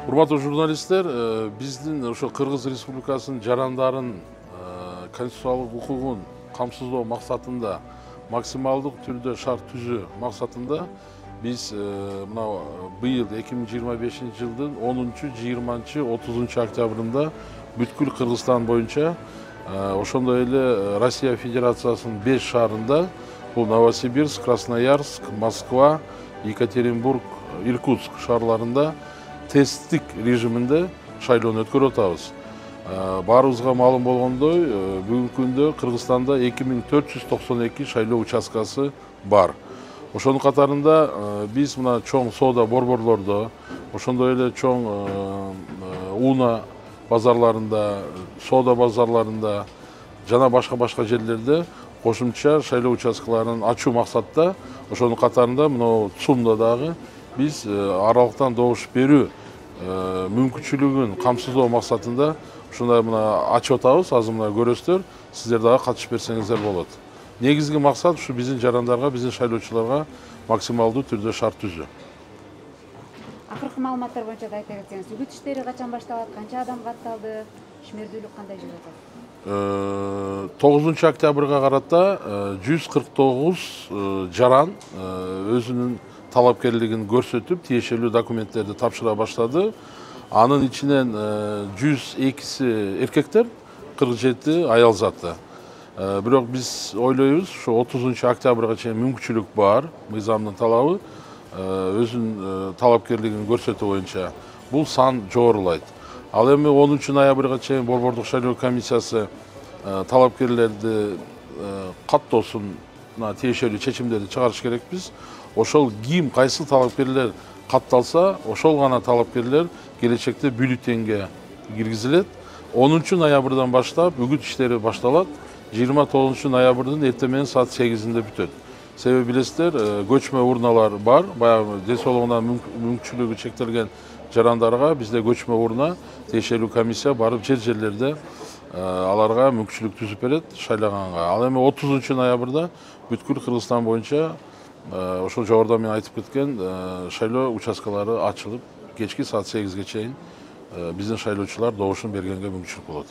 Урматтуу журналисттер, биздин ошо Кыргыз Республикасынын жарандарын конституциялык укугун камсыздоо максатында максималдык түрдө шарт түзүү максатында биз мына быйыл 2025 жылдын 10-20 30 октябрында бүткүл Кыргызстан боюнча ошондой эле Россия Федерациясынын 5 шаарында бул Новосибирск, Красноярск, Москва, Екатеринбург, Иркутск шаарларында тесттик режиминде шайлоону өткөрүп атабыз. Баарыбызга маалым болгондой, бүгүнкү күндө Кыргызстанда 2492 шайлоо участкасы бар. Ошонун катарында биз мына чоң соода борборлордо, ошондой эле чоң унаа базарларында, соода базарларында жана башка жерлерде кошумча шайлоо участкаларын ачуу максатта, ошонун катарында мына ЦУМда дагы биз аралыктан добуш берүү мүмкүнчүлүгүн камсыздоо максатында ушундай мына ачып атабыз. Азыр мына көрөсүздөр, сиздер дагы катышып берсеңиздер болот. Негизги максат ушу биздин жарандарга, биздин шайлоочуларга максималдуу түрдө шарт түзүү. Акыркы маалыматтар боюнча да айта кетсеңиз, үгүт иштери качан башталат, канча адам катталды, ишмердүүлүк кандай жүрүп атат? 9 октябрга карата 149 жаран өзүнүн талапкерлигин көрсөтүп, тиешелүү документтерди тапшыра баштады. Анын ичинен 102 эркектер, 47 аял заты. Бирок биз ойлойбуз, ошо 30 октябрга чейин мүмкүнчүлүк бар, мыйзамдын талабы өзүнүн талапкерлигин көрсөтүү боюнча бул сан жогорулайт. Ал эми 10 ноябрга чейин борбордук шайлоо комиссиясы талапкерлерди каттоосуна тиешелүү чечимдерди чыгарыш керекпиз. Ошол ким, кайсы талапкерлер катталса, ошол гана талапкерлер келечекте бюллетенге киргизилет. 10 ноябрдан баштап үгүт иштери башталат. 29 ноябрдын эртең саат 8-де бүтөт. Себеби билесиздер, көчмө урналар бар. Баягы ден соолугуна мүмкүнчүлүгү чектелген жарандарга бизде көчмө урна, тиешелүү комиссия барып жерлерде аларга мүмкүнчүлүк түзүп берет шайлаганга. Ал эми 30 ноябрда бүткүл Кыргызстан боюнча ошол жогоруда мен айтып кеткен шайлоо участкалары ачылып, кечки саат 8-ге чейин биздин шайлоочулар добушун бергенге мүмкүнчүлүк болот.